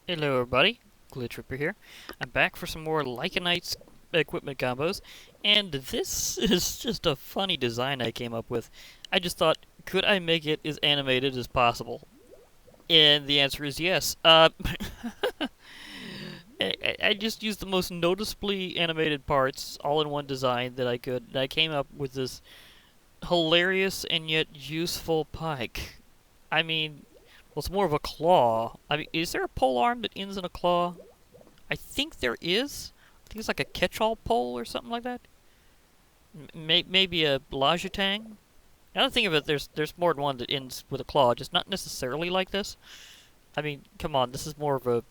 Hello everybody, Glitch Ripper here. I'm back for some more Lycanites equipment combos, and this is just a funny design I came up with. I just thought, could I make it as animated as possible? And the answer is yes. I just used the most noticeably animated parts all in one design that I could, and I came up with this hilarious and yet useful pike. I mean, well, it's more of a claw. I mean, is there a pole arm that ends in a claw? I think there is. I think it's like a catch-all pole or something like that. Maybe a Lajatang. Now that I think of it, there's more than one that ends with a claw, just not necessarily like this. I mean, come on, this is more of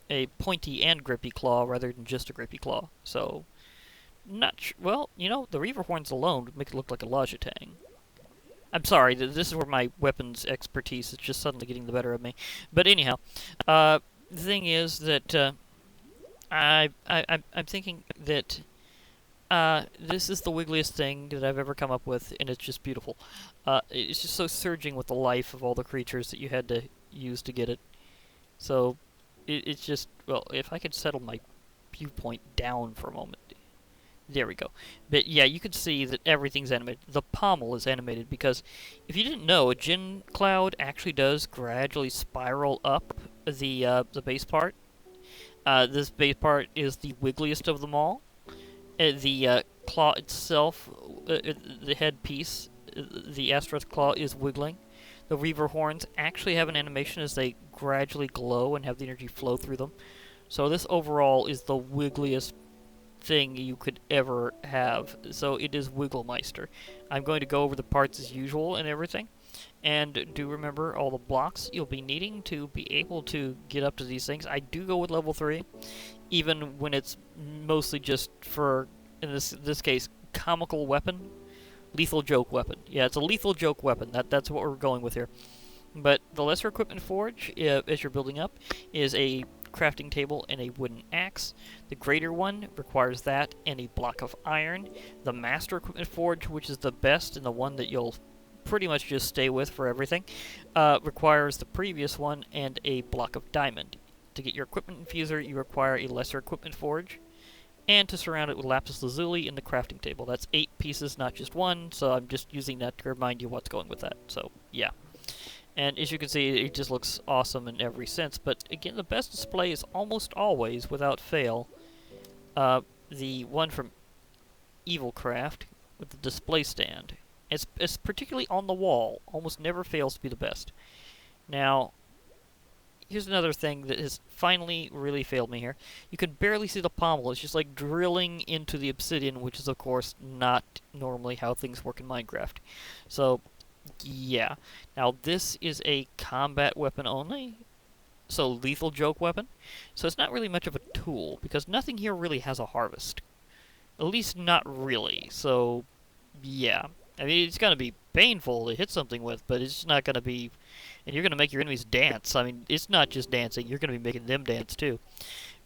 a pointy and grippy claw rather than just a grippy claw. So, well, the Reaver Horns alone would make it look like a Lajatang. I'm sorry, this is where my weapons expertise is just suddenly getting the better of me. But anyhow, the thing is that I'm thinking that this is the wiggliest thing that I've ever come up with, and it's just beautiful. It's just so surging with the life of all the creatures that you had to use to get it. So it's just, well, if I could settle my viewpoint down for a moment. There we go. But yeah, you can see that everything's animated. The pommel is animated because if you didn't know, a gin cloud actually does gradually spiral up the base part. This base part is the wiggliest of them all. The claw itself, the head piece, the Astaroth claw is wiggling. The Reaver horns actually have an animation as they gradually glow and have the energy flow through them. So this overall is the wiggliest thing you could ever have. So it is Wigglemeister. I'm going to go over the parts as usual and everything. And do remember all the blocks you'll be needing to be able to get up to these things. I do go with level 3, even when it's mostly just for, in this case, comical weapon. Lethal joke weapon. Yeah, it's a lethal joke weapon. That's what we're going with here. But the lesser equipment forge, as you're building up, is a crafting table and a wooden axe. The greater one requires that and a block of iron. The master equipment forge, which is the best and the one that you'll pretty much just stay with for everything, requires the previous one and a block of diamond. To get your equipment infuser, you require a lesser equipment forge, and to surround it with lapis lazuli in the crafting table. That's 8 pieces, not just one, so I'm just using that to remind you what's going with that. So, yeah. And as you can see, it just looks awesome in every sense. But again, the best display is almost always, without fail, the one from Evilcraft with the display stand. It's particularly on the wall. Almost never fails to be the best. Now, here's another thing that has finally really failed me here. You can barely see the pommel. It's just like drilling into the obsidian, which is, of course, not normally how things work in Minecraft. So, yeah. Now, this is a combat weapon only, so lethal joke weapon. So it's not really much of a tool, because nothing here really has a harvest. At least not really, so yeah. I mean, it's going to be painful to hit something with, but it's not going to be... And you're going to make your enemies dance. I mean, it's not just dancing, you're going to be making them dance too.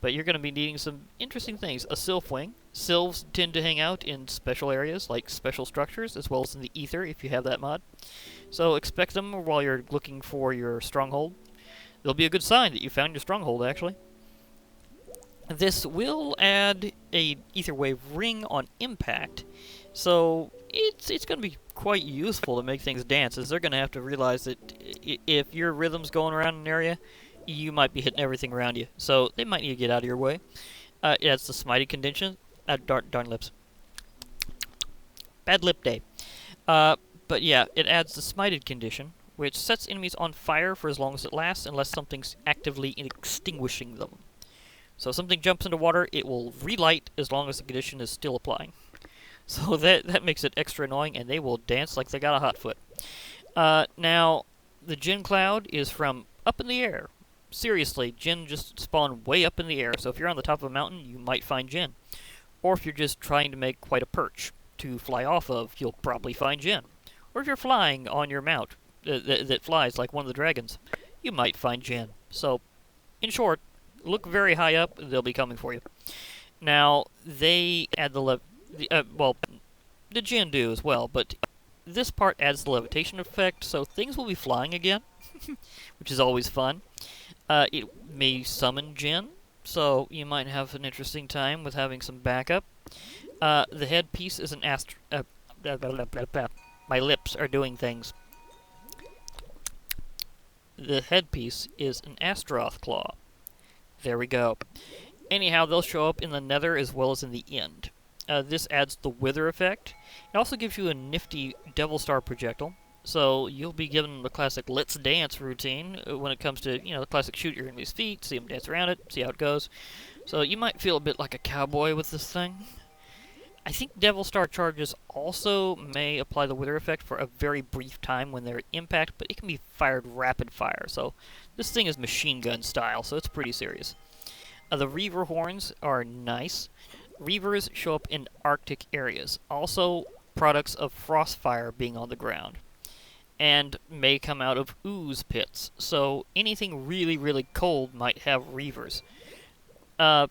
But you're going to be needing some interesting things. A sylph wing. Sylphs tend to hang out in special areas, like special structures, as well as in the ether, if you have that mod. So expect them while you're looking for your stronghold. They'll be a good sign that you found your stronghold, actually. This will add a ether wave ring on impact, so it's going to be quite useful to make things dance, as they're going to have to realize that if your rhythm's going around an area, you might be hitting everything around you. So they might need to get out of your way. It adds the smited condition. Darn lips. Bad lip day. But yeah, it adds the smited condition, which sets enemies on fire for as long as it lasts, unless something's actively extinguishing them. So if something jumps into water, it will relight as long as the condition is still applying. So that makes it extra annoying, and they will dance like they got a hot foot. Now, the Djinn Cloud is from up in the air. Seriously, Djinn just spawn way up in the air, so if you're on the top of a mountain, you might find Djinn. Or if you're just trying to make quite a perch to fly off of, you'll probably find Djinn. Or if you're flying on your mount that flies like one of the dragons, you might find Djinn. So, in short, look very high up, they'll be coming for you. Now, they add the Djinn do as well, but this part adds the levitation effect, so things will be flying again, which is always fun. It may summon Jinn, so you might have an interesting time with having some backup. The headpiece is an blah, blah, blah, blah. My lips are doing things. The headpiece is an Astaroth claw. There we go. Anyhow, they'll show up in the nether as well as in the end. This adds the wither effect. It also gives you a nifty Devil Star projectile. So you'll be given the classic let's dance routine when it comes to, the classic shoot your enemy's feet, see them dance around it, see how it goes. So you might feel a bit like a cowboy with this thing. I think Devil Star charges also may apply the wither effect for a very brief time when they're at impact, but it can be fired rapid fire. So this thing is machine gun style, so it's pretty serious. The Reaver horns are nice. Reavers show up in Arctic areas, also products of Frostfire being on the ground, and may come out of ooze pits, so anything really, really cold might have Reavers. Not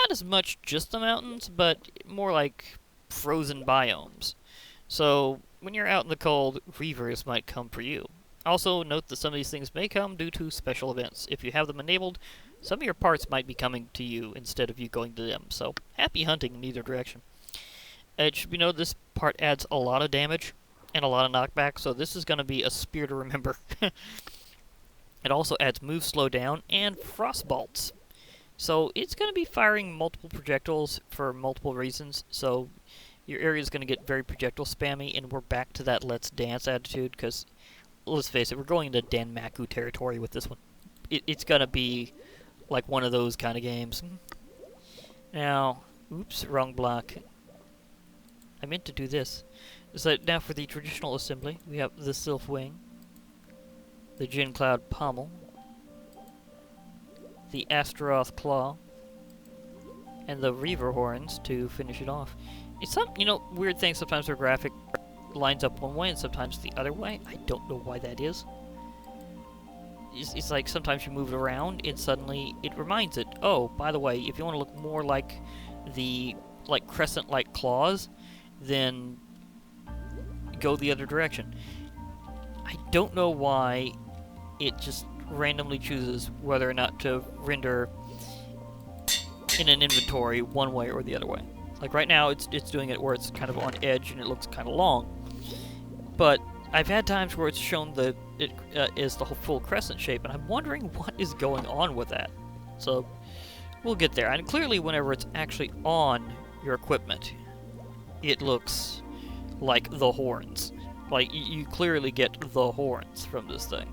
as much just the mountains, but more like frozen biomes. So when you're out in the cold, Reavers might come for you. Also, note that some of these things may come due to special events. If you have them enabled, some of your parts might be coming to you instead of you going to them, so happy hunting in either direction. It should be noted this part adds a lot of damage and a lot of knockback, so this is going to be a spear to remember. It also adds move slowdown and frost bolts. So it's going to be firing multiple projectiles for multiple reasons, so your area is going to get very projectile spammy, and we're back to that let's dance attitude, because let's face it, we're going into Danmaku territory with this one. It's going to be like one of those kind of games. Now, oops, wrong block. I meant to do this. So now for the traditional assembly, we have the Sylph Wing, the Jinn Cloud Pommel, the Astaroth Claw, and the Reaver Horns to finish it off. It's some, weird thing. Sometimes their graphic lines up one way and sometimes the other way. I don't know why that is. It's like sometimes you move it around and suddenly it reminds it, oh, by the way, if you want to look more like the crescent-like claws, then go the other direction. I don't know why it just randomly chooses whether or not to render in an inventory one way or the other way. Like right now, it's doing it where it's kind of on edge and it looks kind of long. But I've had times where it's shown it is the whole full crescent shape, and I'm wondering what is going on with that. So we'll get there. And clearly, whenever it's actually on your equipment, it looks like the horns. Like you clearly get the horns from this thing,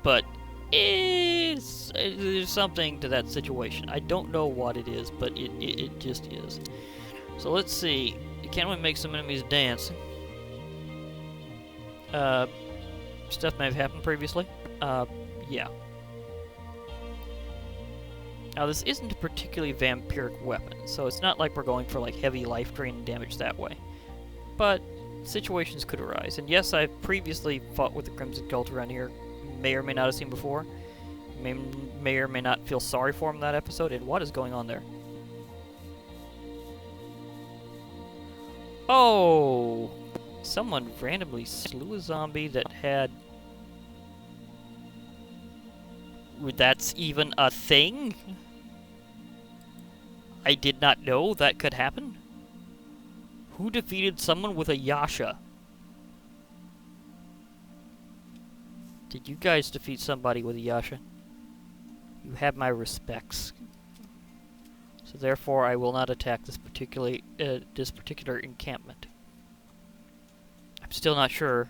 But there's something to that situation. I don't know what it is, but it just is. So let's see. Can we make some enemies dance? Stuff may have happened previously. Yeah. Now this isn't a particularly vampiric weapon, so it's not like we're going for like heavy life drain and damage that way. But situations could arise. And yes, I've previously fought with the Crimson Cult around here. May or may not have seen before. May or may not feel sorry for him in that episode. And what is going on there? Oh! Someone randomly slew a zombie that had... That's even a thing? I did not know that could happen. Who defeated someone with a Yasha? Did you guys defeat somebody with a Yasha? You have my respects. So therefore, I will not attack this particular encampment. I'm still not sure.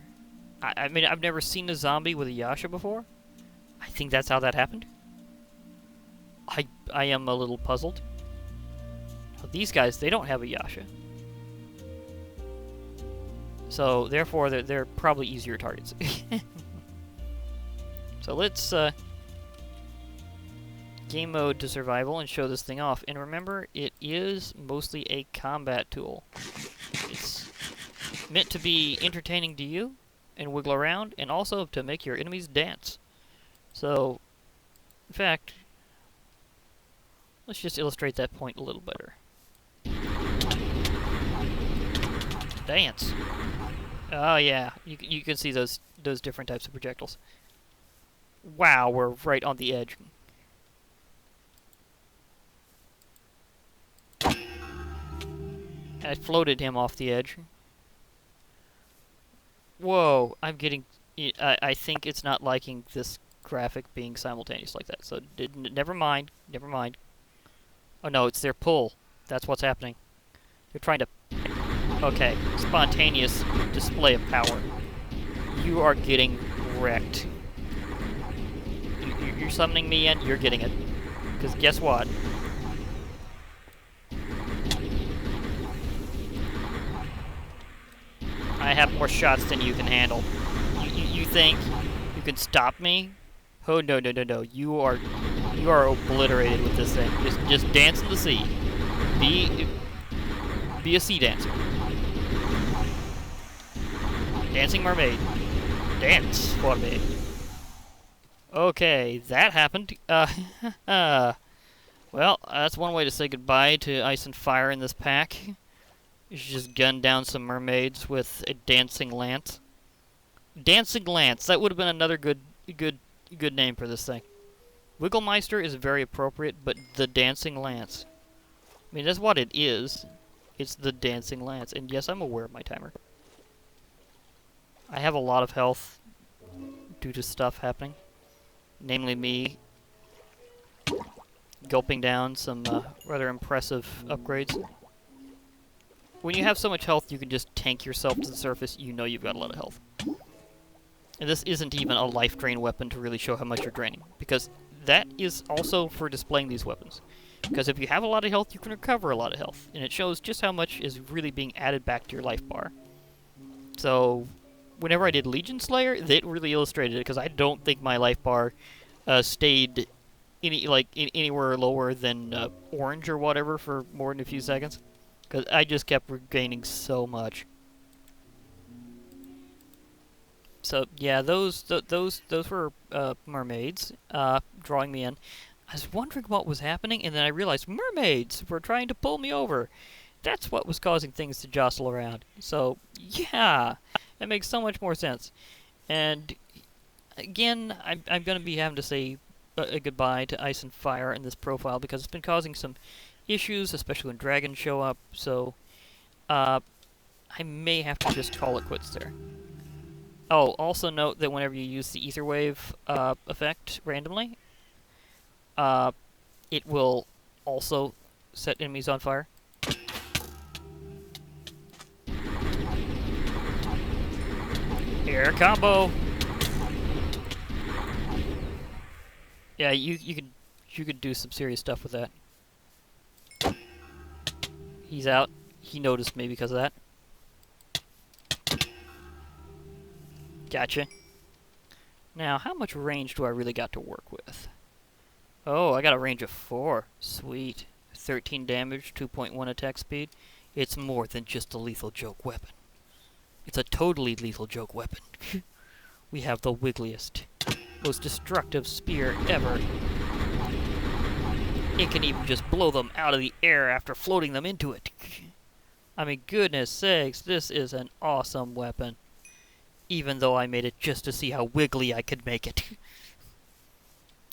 I mean, I've never seen a zombie with a Yasha before. I think that's how that happened. I am a little puzzled. Now, these guys, they don't have a Yasha. So therefore, they're probably easier targets. So let's game mode to survival and show this thing off. And remember, it is mostly a combat tool. It's meant to be entertaining to you and wiggle around, and also to make your enemies dance. So, in fact, let's just illustrate that point a little better. Dance. Oh yeah, you can see those different types of projectiles. Wow, we're right on the edge. I floated him off the edge. Whoa, I'm getting... I think it's not liking this graphic being simultaneous like that. So, never mind. Never mind. Oh no, it's their pull. That's what's happening. They're trying to... Okay, spontaneous display of power. You are getting wrecked. You're summoning me in, you're getting it. Because guess what? I have more shots than you can handle. You think you can stop me? Oh no no no no! You are obliterated with this thing. Just dance in the sea. Be a sea dancer. Dancing mermaid. Dance for me. Okay, that happened. Well, that's one way to say goodbye to ice and fire in this pack. You should just gun down some mermaids with a dancing lance. Dancing lance. That would have been another good name for this thing. Wigglemeister is very appropriate, but the dancing lance. I mean, that's what it is. It's the dancing lance. And yes, I'm aware of my timer. I have a lot of health due to stuff happening. Namely me gulping down some rather impressive upgrades. When you have so much health, you can just tank yourself to the surface. You know you've got a lot of health. And this isn't even a life drain weapon to really show how much you're draining, because that is also for displaying these weapons. Because if you have a lot of health, you can recover a lot of health, and it shows just how much is really being added back to your life bar. So, whenever I did Legion Slayer, it really illustrated it, because I don't think my life bar stayed anywhere lower than orange or whatever for more than a few seconds. Because I just kept regaining so much. So yeah, those were mermaids drawing me in. I was wondering what was happening, and then I realized mermaids were trying to pull me over. That's what was causing things to jostle around. So yeah, that makes so much more sense. And again, I'm going to be having to say a goodbye to Ice and Fire in this profile because it's been causing some issues, especially when dragons show up. So I may have to just call it quits there. Oh, also note that whenever you use the Ether Wave effect randomly, it will also set enemies on fire. Air combo! Yeah, you could do some serious stuff with that. He's out. He noticed me because of that. Gotcha. Now, how much range do I really got to work with? Oh, I got a range of 4. Sweet. 13 damage, 2.1 attack speed. It's more than just a lethal joke weapon. It's a totally lethal joke weapon. We have the wiggliest, most destructive spear ever. It can even just blow them out of the air after floating them into it. I mean, goodness sakes, this is an awesome weapon. Even though I made it just to see how wiggly I could make it.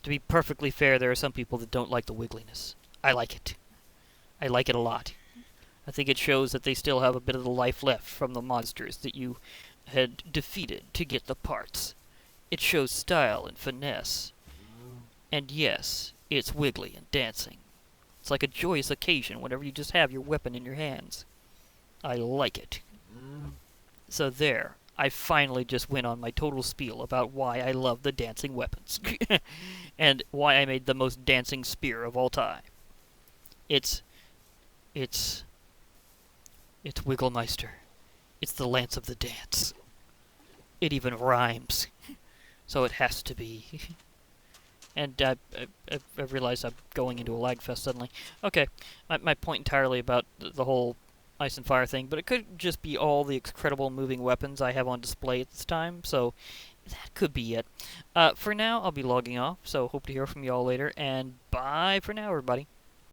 To be perfectly fair, there are some people that don't like the wiggliness. I like it. I like it a lot. I think it shows that they still have a bit of the life left from the monsters that you had defeated to get the parts. It shows style and finesse. And yes, it's wiggly and dancing. It's like a joyous occasion whenever you just have your weapon in your hands. I like it. So there. I finally just went on my total spiel about why I love the dancing weapons. And why I made the most dancing spear of all time. It's Wigglemeister. It's the Lance of the Dance. It even rhymes. So it has to be. And I realized I'm going into a lag fest suddenly. Okay, my point entirely about the whole Ice and Fire thing, but it could just be all the incredible moving weapons I have on display at this time, so that could be it. For now, I'll be logging off, so hope to hear from you all later, and bye for now, everybody.